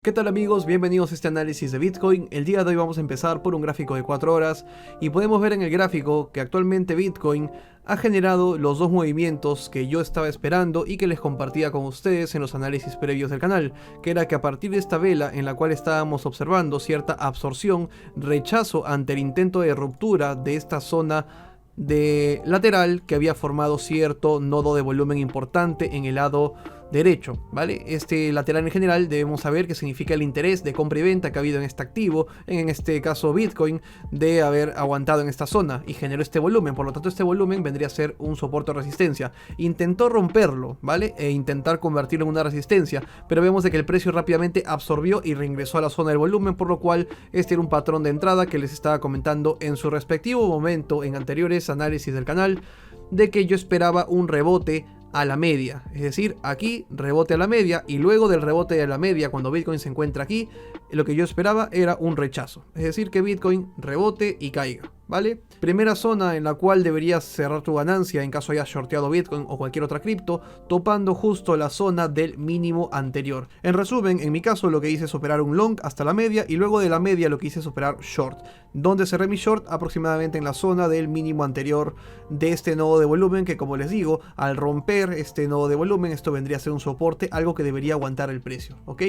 ¿Qué tal amigos? Bienvenidos a este análisis de Bitcoin. El día de hoy vamos a empezar por un gráfico de 4 horas y podemos ver en el gráfico que actualmente Bitcoin ha generado los dos movimientos que yo estaba esperando y que les compartía con ustedes en los análisis previos del canal, que era que a partir de esta vela en la cual estábamos observando cierta absorción, rechazo ante el intento de ruptura de esta zona de lateral que había formado cierto nodo de volumen importante en el lado derecho, ¿vale? Este lateral en general debemos saber que significa el interés de compra y venta que ha habido en este activo, en este caso Bitcoin, de haber aguantado en esta zona y generó este volumen. Por lo tanto, este volumen vendría a ser un soporte o resistencia. Intentó romperlo, ¿vale? E intentar convertirlo en una resistencia, pero vemos de que el precio rápidamente absorbió y reingresó a la zona del volumen, por lo cual este era un patrón de entrada que les estaba comentando en su respectivo momento en anteriores análisis del canal, de que yo esperaba un rebote a la media, es decir, aquí rebote a la media y luego del rebote de la media, cuando Bitcoin se encuentra aquí, lo que yo esperaba era un rechazo, es decir, que Bitcoin rebote y caiga, ¿vale? Primera zona en la cual deberías cerrar tu ganancia en caso hayas shorteado Bitcoin o cualquier otra cripto, topando justo la zona del mínimo anterior. En resumen, en mi caso lo que hice es operar un long hasta la media y luego de la media lo que hice es operar short, donde cerré mi short aproximadamente en la zona del mínimo anterior de este nodo de volumen que, como les digo, al romper este nodo de volumen esto vendría a ser un soporte, algo que debería aguantar el precio, ¿ok?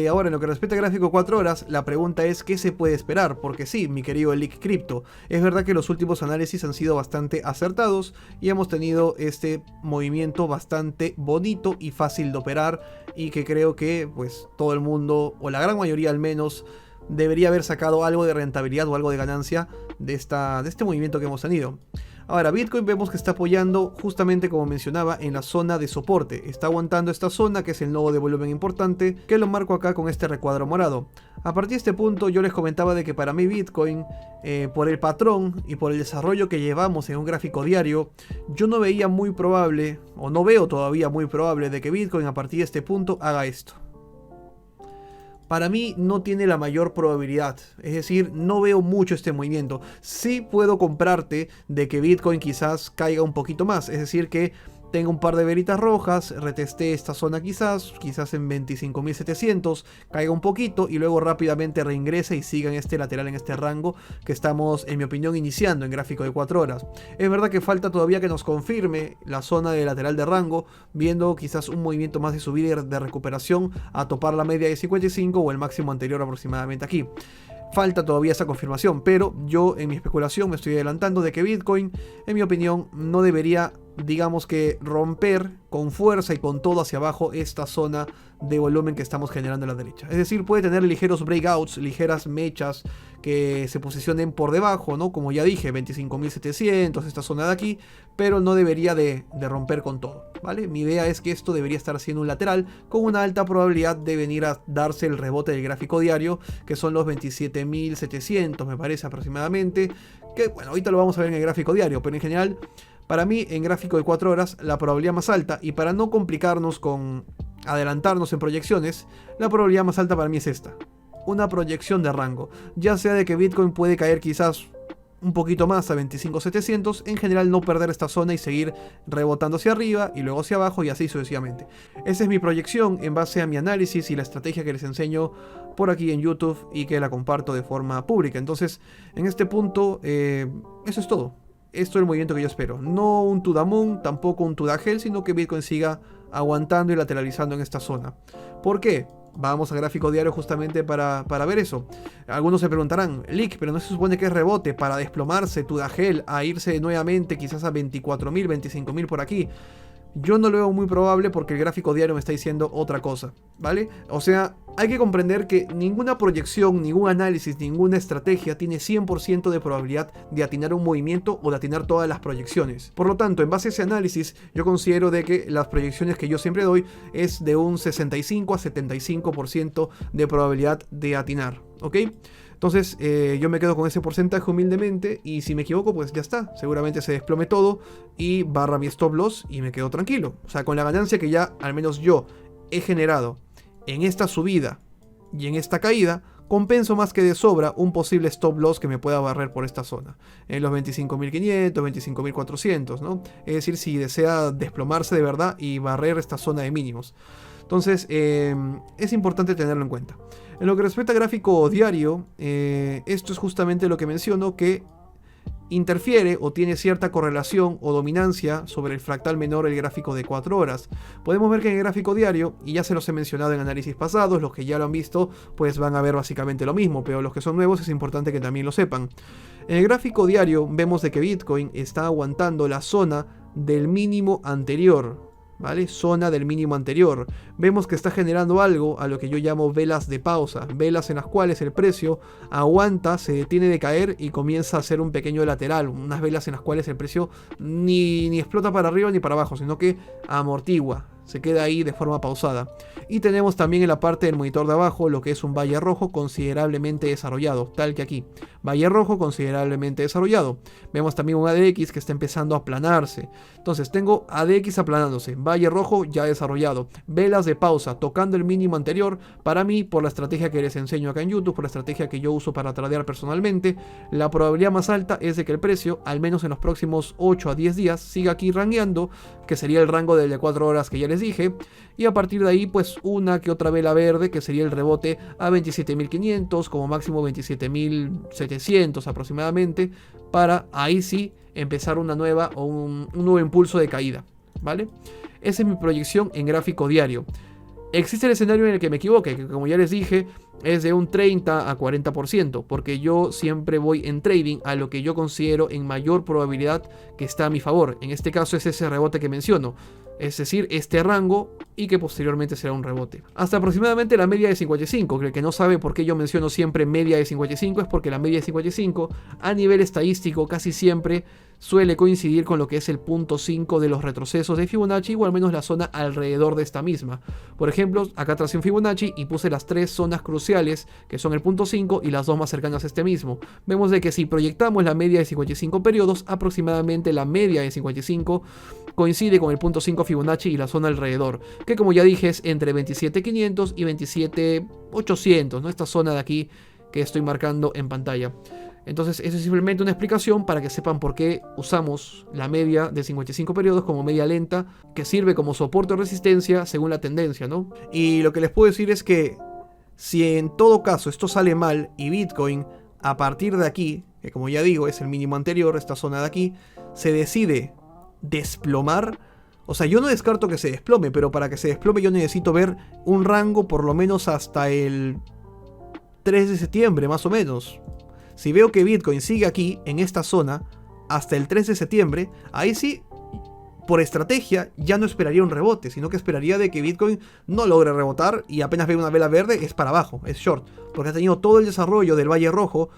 Ahora, en lo que respecta al gráfico 4 horas, la pregunta es ¿qué se puede esperar? Porque sí, mi querido Leak Crypto, es verdad que los últimos análisis han sido bastante acertados y hemos tenido este movimiento bastante bonito y fácil de operar y que creo que pues todo el mundo, o la gran mayoría al menos, debería haber sacado algo de rentabilidad o algo de ganancia de este movimiento que hemos tenido. Ahora, Bitcoin vemos que está apoyando justamente como mencionaba en la zona de soporte. Está aguantando esta zona que es el nodo de volumen importante, que lo marco acá con este recuadro morado. A partir de este punto yo les comentaba de que para mí Bitcoin, por el patrón y por el desarrollo que llevamos en un gráfico diario, yo no veía muy probable, o no veo todavía muy probable, de que Bitcoin a partir de este punto haga esto. Para mí no tiene la mayor probabilidad, es decir, no veo mucho este movimiento. Sí puedo comprarte de que Bitcoin quizás caiga un poquito más, es decir que tengo un par de velitas rojas, retesté esta zona quizás en 25.700, caiga un poquito y luego rápidamente reingrese y siga en este lateral, en este rango que estamos, en mi opinión, iniciando en gráfico de 4 horas. Es verdad que falta todavía que nos confirme la zona de lateral de rango, viendo quizás un movimiento más de subida y de recuperación a topar la media de 55 o el máximo anterior aproximadamente aquí. Falta todavía esa confirmación, pero yo en mi especulación me estoy adelantando de que Bitcoin, en mi opinión, no debería, digamos que, romper con fuerza y con todo hacia abajo esta zona de volumen que estamos generando a la derecha. Es decir, puede tener ligeros breakouts, ligeras mechas que se posicionen por debajo, ¿no? Como ya dije, 25.700, esta zona de aquí, pero no debería de romper con todo, ¿vale? Mi idea es que esto debería estar haciendo un lateral con una alta probabilidad de venir a darse el rebote del gráfico diario, que son los 27.700, me parece aproximadamente, que bueno, ahorita lo vamos a ver en el gráfico diario, pero en general, para mí en gráfico de 4 horas, la probabilidad más alta, y para no complicarnos con adelantarnos en proyecciones, la probabilidad más alta para mí es esta. Una proyección de rango, ya sea de que Bitcoin puede caer quizás un poquito más a 25.700, en general no perder esta zona y seguir rebotando hacia arriba y luego hacia abajo y así sucesivamente. Esa es mi proyección en base a mi análisis y la estrategia que les enseño por aquí en YouTube y que la comparto de forma pública. Entonces, en este punto, eso es todo. Esto es el movimiento que yo espero. No un to the moon, tampoco un to the hell, sino que Bitcoin siga aguantando y lateralizando en esta zona. ¿Por qué? Vamos a gráfico diario justamente para ver eso. Algunos se preguntarán, Leak, pero no se supone que es rebote para desplomarse to the hell, a irse nuevamente quizás a 24.000, 25.000 por aquí. Yo no lo veo muy probable porque el gráfico diario me está diciendo otra cosa, ¿vale? O sea, hay que comprender que ninguna proyección, ningún análisis, ninguna estrategia tiene 100% de probabilidad de atinar un movimiento o de atinar todas las proyecciones. Por lo tanto, en base a ese análisis, yo considero de que las proyecciones que yo siempre doy es de un 65 a 75% de probabilidad de atinar, ¿ok? Entonces yo me quedo con ese porcentaje humildemente y si me equivoco pues ya está, seguramente se desplome todo y barra mi stop loss y me quedo tranquilo. O sea, con la ganancia que ya al menos yo he generado en esta subida y en esta caída, compenso más que de sobra un posible stop loss que me pueda barrer por esta zona, en los 25.500, 25.400, ¿no? Es decir, si desea desplomarse de verdad y barrer esta zona de mínimos. Entonces es importante tenerlo en cuenta. En lo que respecta a gráfico diario, esto es justamente lo que menciono, que interfiere o tiene cierta correlación o dominancia sobre el fractal menor, el gráfico de 4 horas. Podemos ver que en el gráfico diario, y ya se los he mencionado en análisis pasados, los que ya lo han visto pues van a ver básicamente lo mismo, pero los que son nuevos es importante que también lo sepan. En el gráfico diario vemos de que Bitcoin está aguantando la zona del mínimo anterior, ¿vale? Zona del mínimo anterior. Vemos que está generando algo a lo que yo llamo velas de pausa, velas en las cuales el precio aguanta, se detiene de caer y comienza a hacer un pequeño lateral, unas velas en las cuales el precio ni explota para arriba ni para abajo, sino que amortigua, se queda ahí de forma pausada. Y tenemos también en la parte del monitor de abajo lo que es un valle rojo considerablemente desarrollado, tal que aquí. Valle rojo considerablemente desarrollado. Vemos también un ADX que está empezando a aplanarse. Entonces tengo ADX aplanándose, valle rojo ya desarrollado, velas de pausa tocando el mínimo anterior. Para mí, por la estrategia que les enseño acá en YouTube, por la estrategia que yo uso para tradear personalmente, la probabilidad más alta es de que el precio, al menos en los próximos 8 a 10 días, siga aquí rangueando, que sería el rango del de 4 horas que ya les dije, y a partir de ahí pues una que otra vela verde que sería el rebote a 27.500, como máximo 27.700 aproximadamente, para ahí sí empezar una nueva o un nuevo impulso de caída, ¿vale? Esa es mi proyección en gráfico diario. Existe el escenario en el que me equivoque, que como ya les dije es de un 30 a 40%, porque yo siempre voy en trading a lo que yo considero en mayor probabilidad que está a mi favor. En este caso es ese rebote que menciono, es decir, este rango, y que posteriormente será un rebote. Hasta aproximadamente la media de 55, que el que no sabe por qué yo menciono siempre media de 55 es porque la media de 55 a nivel estadístico casi siempre suele coincidir con lo que es el punto 5 de los retrocesos de Fibonacci, o al menos la zona alrededor de esta misma. Por ejemplo, acá tracé un Fibonacci y puse las tres zonas cruciales, que son el punto 5 y las dos más cercanas a este mismo. Vemos de que si proyectamos la media de 55 periodos, aproximadamente la media de 55 coincide con el punto 5 Fibonacci y la zona alrededor, que como ya dije es entre 27.500 y 27.800, ¿no? Esta zona de aquí que estoy marcando en pantalla. Entonces eso es simplemente una explicación para que sepan por qué usamos la media de 55 periodos como media lenta, que sirve como soporte o resistencia según la tendencia, ¿no? Y lo que les puedo decir es que si en todo caso esto sale mal y Bitcoin a partir de aquí, que como ya digo es el mínimo anterior, esta zona de aquí, se decide desplomar, o sea, yo no descarto que se desplome, pero para que se desplome yo necesito ver un rango por lo menos hasta el 3 de septiembre más o menos. Si veo que Bitcoin sigue aquí, en esta zona, hasta el 3 de septiembre, ahí sí, por estrategia, ya no esperaría un rebote, sino que esperaría de que Bitcoin no logre rebotar y apenas ve una vela verde, es para abajo, es short, porque ha tenido todo el desarrollo del valle rojo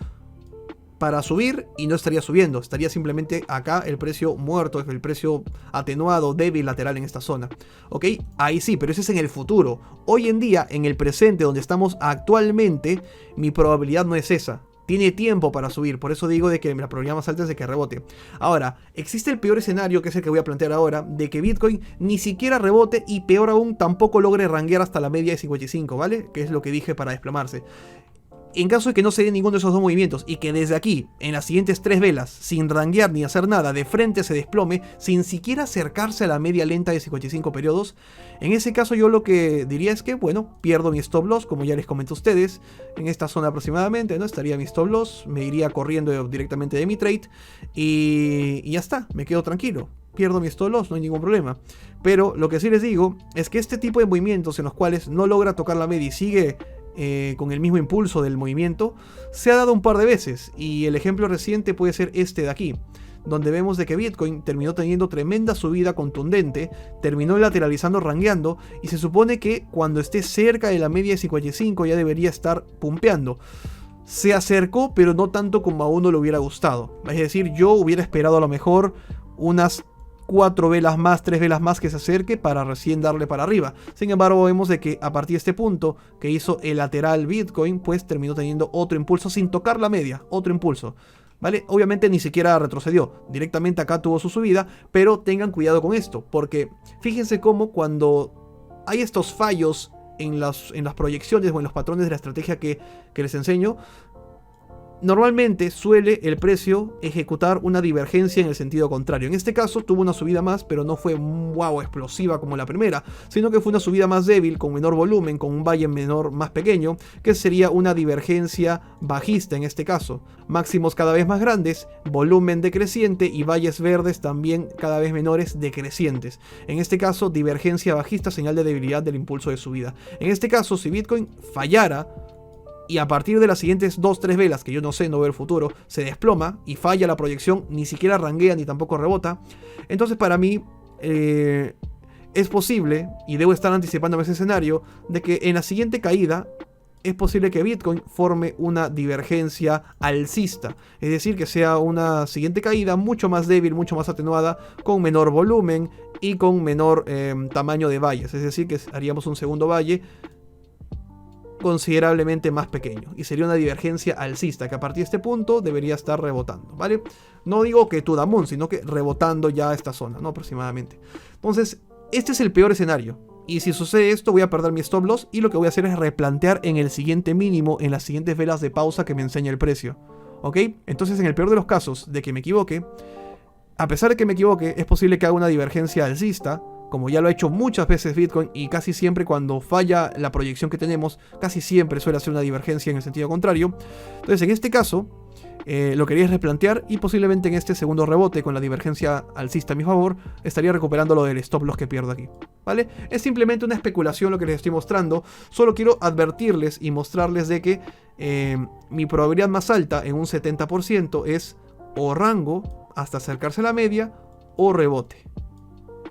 para subir y no estaría subiendo, estaría simplemente acá el precio muerto, el precio atenuado, débil, lateral en esta zona, ¿ok? Ahí sí, pero ese es en el futuro. Hoy en día, en el presente, donde estamos actualmente, mi probabilidad no es esa. Tiene tiempo para subir, por eso digo de que la probabilidad más alta es de que rebote. Ahora, existe el peor escenario, que es el que voy a plantear ahora, de que Bitcoin ni siquiera rebote y peor aún tampoco logre ranguear hasta la media de 55, ¿vale? Que es lo que dije para desplomarse. En caso de que no se dé ninguno de esos dos movimientos y que desde aquí, en las siguientes 3 velas, sin ranguear ni hacer nada, de frente se desplome, sin siquiera acercarse a la media lenta de 55 periodos, en ese caso yo lo que diría es que, bueno, pierdo mi stop loss, como ya les comenté a ustedes, en esta zona aproximadamente, ¿no? Estaría mi stop loss, me iría corriendo directamente de mi trade y ya está, me quedo tranquilo. Pierdo mi stop loss, no hay ningún problema. Pero lo que sí les digo es que este tipo de movimientos en los cuales no logra tocar la media y sigue con el mismo impulso del movimiento, se ha dado un par de veces, y el ejemplo reciente puede ser este de aquí, donde vemos de que Bitcoin terminó teniendo tremenda subida contundente, terminó lateralizando, rangueando, y se supone que cuando esté cerca de la media de 55 ya debería estar pumpeando. Se acercó, pero no tanto como a uno le hubiera gustado. Es decir, yo hubiera esperado a lo mejor unas 4 velas más, 3 velas más que se acerque para recién darle para arriba. Sin embargo, vemos de que a partir de este punto que hizo el lateral Bitcoin, pues terminó teniendo otro impulso sin tocar la media, otro impulso, ¿vale? Obviamente ni siquiera retrocedió, directamente acá tuvo su subida, pero tengan cuidado con esto, porque fíjense cómo cuando hay estos fallos en las proyecciones o en los patrones de la estrategia que les enseño, normalmente suele el precio ejecutar una divergencia en el sentido contrario. En este caso tuvo una subida más, pero no fue wow explosiva como la primera, sino que fue una subida más débil, con menor volumen, con un valle menor más pequeño, que sería una divergencia bajista en este caso. Máximos cada vez más grandes, volumen decreciente y valles verdes también cada vez menores decrecientes. En este caso, divergencia bajista, señal de debilidad del impulso de subida. En este caso, si Bitcoin fallara y a partir de las siguientes 2-3 velas, que yo no sé, no veo el futuro, se desploma y falla la proyección, ni siquiera ranguea ni tampoco rebota, entonces para mí es posible, y debo estar anticipándome ese escenario, de que en la siguiente caída es posible que Bitcoin forme una divergencia alcista, es decir, que sea una siguiente caída mucho más débil, mucho más atenuada, con menor volumen y con menor tamaño de valles, es decir, que haríamos un segundo valle considerablemente más pequeño y sería una divergencia alcista que a partir de este punto debería estar rebotando, ¿vale? No digo que to the moon, sino que rebotando ya esta zona, ¿no? Aproximadamente. Entonces, este es el peor escenario. Y si sucede esto, voy a perder mi stop loss y lo que voy a hacer es replantear en el siguiente mínimo, en las siguientes velas de pausa que me enseña el precio, ¿ok? Entonces, en el peor de los casos de que me equivoque, a pesar de que me equivoque, es posible que haga una divergencia alcista, como ya lo ha hecho muchas veces Bitcoin, y casi siempre cuando falla la proyección que tenemos, casi siempre suele hacer una divergencia en el sentido contrario. Entonces, en este caso, lo quería replantear y posiblemente en este segundo rebote con la divergencia alcista a mi favor, estaría recuperando lo del stop loss que pierdo aquí, ¿vale? Es simplemente una especulación lo que les estoy mostrando, solo quiero advertirles y mostrarles de que mi probabilidad más alta en un 70% es o rango hasta acercarse a la media o rebote.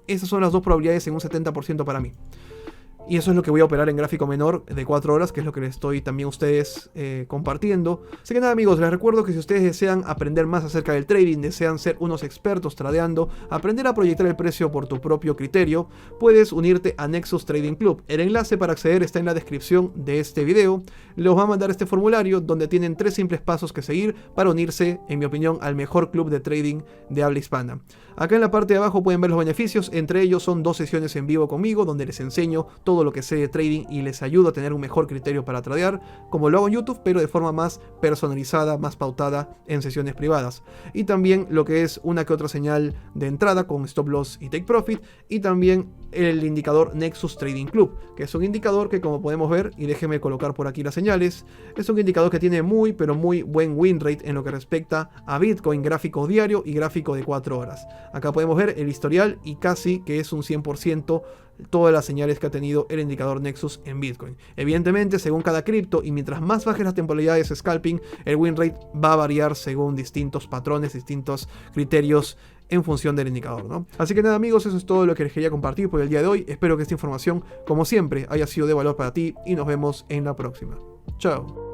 Esas son las dos probabilidades en un 70% para mí. Y eso es lo que voy a operar en gráfico menor de 4 horas, que es lo que les estoy también a ustedes compartiendo. Así que nada, amigos, les recuerdo que si ustedes desean aprender más acerca del trading, desean ser unos expertos tradeando, aprender a proyectar el precio por tu propio criterio, puedes unirte a Nexus Trading Club. El enlace para acceder está en la descripción de este video. Les va a mandar este formulario donde tienen 3 simples pasos que seguir para unirse, en mi opinión, al mejor club de trading de habla hispana. Acá en la parte de abajo pueden ver los beneficios, entre ellos son 2 sesiones en vivo conmigo donde les enseño todo lo que sé de trading y les ayudo a tener un mejor criterio para tradear, como lo hago en YouTube, pero de forma más personalizada, más pautada en sesiones privadas. Y también lo que es una que otra señal de entrada con stop loss y take profit, y también el indicador Nexus Trading Club, que es un indicador que, como podemos ver, y déjenme colocar por aquí las señales, es un indicador que tiene muy pero muy buen win rate en lo que respecta a Bitcoin, gráfico diario y gráfico de 4 horas. Acá podemos ver el historial y casi que es un 100% todas las señales que ha tenido el indicador Nexus en Bitcoin. Evidentemente, según cada cripto y mientras más bajes las temporalidades de scalping, el win rate va a variar según distintos patrones, distintos criterios en función del indicador, ¿no? Así que nada, amigos, eso es todo lo que les quería compartir por el día de hoy. Espero que esta información, como siempre, haya sido de valor para ti y nos vemos en la próxima. Chao.